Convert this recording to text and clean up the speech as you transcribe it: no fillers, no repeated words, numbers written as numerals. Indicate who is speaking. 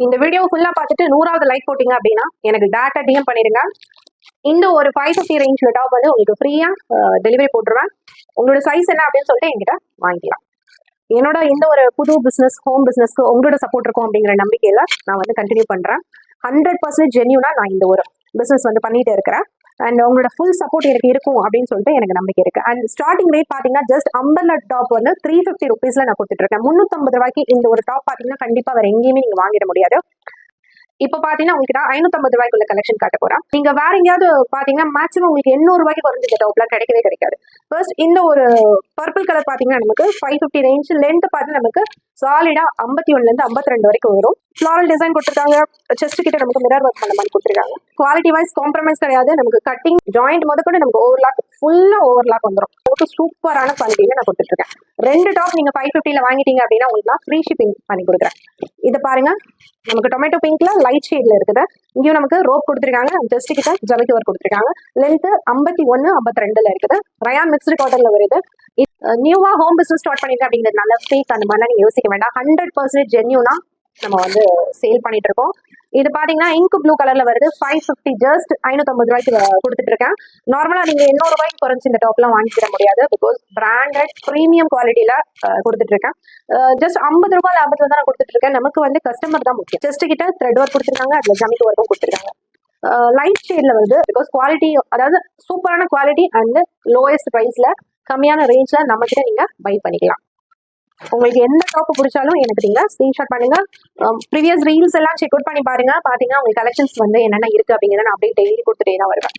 Speaker 1: இந்த வீடியோ ஃபுல்லா பார்த்துட்டு 100வது லைக் போட்டீங்க அப்படின்னா எனக்கு டேட்டா டிஎம் பண்ணிருங்க. இந்த ஒரு 550 ரேஞ்ச்ல டாப் வந்து உங்களுக்கு ஃப்ரீயா டெலிவரி போட்டுருவேன். உங்களோட சைஸ் என்ன அப்படின்னு சொல்லிட்டு என்கிட்ட வாங்கிக்கலாம். என்னோட இந்த ஒரு புது பிசினஸ் ஹோம் பிசினஸ்க்கு உங்களோட சப்போர்ட் இருக்கும் அப்படிங்கிற நம்பிக்கையில நான் வந்து கண்டினியூ பண்றேன். 100% ஜென்யூனா நான் இந்த ஒரு பிசினஸ் வந்து பண்ணிட்டு இருக்கிறேன். அண்ட் உங்களோட ஃபுல் சப்போர்ட் எனக்கு இருக்கும் அப்படின்னு சொல்லிட்டு எனக்கு நம்பிக்கை இருக்கு. அண்ட் ஸ்டார்டிங் ரேட் பாத்தீங்கன்னா ஜஸ்ட் அம்பர்லா டாப் வந்து 350 ருபீஸ்ல நான் கொடுத்துட்டு இருக்கேன். 350 ரூபாய்க்கு இந்த ஒரு டாப் பாத்தீங்கன்னா கண்டிப்பா வேற எங்கேயுமே நீங்க வாங்கிட முடியாது. இப்ப பாத்தீங்கன்னா உங்களுக்கு நான் 550 ரூபாய்க்குள்ள கலெக்ஷன் காட்ட போறேன். நீங்க வேற எங்கேயாவது பாத்தீங்கன்னா மேக்ஸிமம் உங்களுக்கு 800 ரூபாய்க்கு குறைஞ்ச இந்த டாப்லாம் கிடைக்கவே கிடைக்காது. ஃபர்ஸ்ட் இந்த ஒரு பர்பிள் கலர் பாத்தீங்கன்னா நமக்கு 550 ரேஞ்ச், லென்த் பார்த்து நமக்கு சாலிடா 51ல இருந்து 52 வரைக்கும் வரும். ஃபிளாரல் டிசைன் கொடுத்துருக்காங்க. செஸ்ட் கிட்ட நமக்கு மிரர் ஒர்க் பண்ண மாதிரி கொடுத்துருக்காங்க. குவாலிட்டி வைஸ் காம்ப்ரமைஸ் கிடையாது. நமக்கு கட்டிங் ஜாயிண்ட் முதற்கொண்டு நமக்கு ஓவர்லாக் ஃபுல்லா ஓவர்லாக் வந்துடும். நமக்கு சூப்பரான குவாலிட்டியில நான் கொடுத்துட்டு இருக்கேன். 2 டாப் நீங்க 550ல வாங்கிட்டீங்க அப்படின்னா உங்களுக்கு நான் ஃப்ரீ ஷிப்பிங் பண்ணி கொடுக்குறேன். இதை பாருங்க, நமக்கு டொமேட்டோ பிங்க்ல லைட் ஷேட்ல இருக்குது. இங்கேயும் நமக்கு ரோப் கொடுத்துருக்காங்க. ஜஸ்ட் கிட்ட ஜமிக்கு ஒர்க் கொடுத்துருக்காங்க. லென்த் 51 52ல இருக்குது. ரயான் மிக்ஸ்டு காட்டன்ல வருது. நியூவா ஹோம் பிசினஸ் ஸ்டார்ட் பண்ணிட்டு அப்படிங்கிறதுனால ஃபேக் அந்த மாதிரிலாம் நீங்க யோசிக்க வேண்டாம். 100% ஜென்யூனா நம்ம வந்து சேல் பண்ணிட்டு இருக்கோம். இது பாத்தீங்கன்னா இங்க் ப்ளூ கலர்ல வருது. 550 ஜஸ்ட் 550 ரூபாய்க்கு கொடுத்துட்டு இருக்கேன். நார்மலா நீங்க 800 ரூபாய்க்கு குறைஞ்சு இந்த டாப்லாம் வாங்கிக்கிட முடியாது. பிகாஸ் பிராண்டட் பிரீமியம் குவாலிட்டியில கொடுத்துட்டு இருக்கேன். ஜஸ்ட் 50 ரூபாய் லாபத்துல தான் நான் கொடுத்துட்டு இருக்கேன். நமக்கு வந்து கஸ்டமர் தான் முக்கியம். ஜஸ்ட் கிட்ட த்ரெட் ஒர்க் கொடுத்துருக்காங்க. அதுல ஜமிக்கு ஒர்க்கும் கொடுத்துருக்காங்க. லைட் ஷேட்ல வருது. பிகாஸ் குவாலிட்டி, அதாவது சூப்பரான குவாலிட்டி அண்ட் லோயஸ்ட் பிரைஸ்ல கம்மியான ரேஞ்ச்ல நம்ம கிட்ட நீங்க பை பண்ணிக்கலாம். உங்களுக்கு எந்த டாப் பிடிச்சாலும் எனக்கு நீங்க ஸ்கிரீன்ஷாட் பண்ணுங்க. ப்ரீவியஸ் ரீல்ஸ் எல்லாம் செக் அவுட் பண்ணி பாருங்க. பாத்தீங்கன்னா உங்களுக்கு கலெக்ஷன்ஸ் வந்து என்னென்ன இருக்கு அப்படிங்கிறத நான் அப்படியே டெய்லி கொடுத்துட்டே தான் வருவேன்.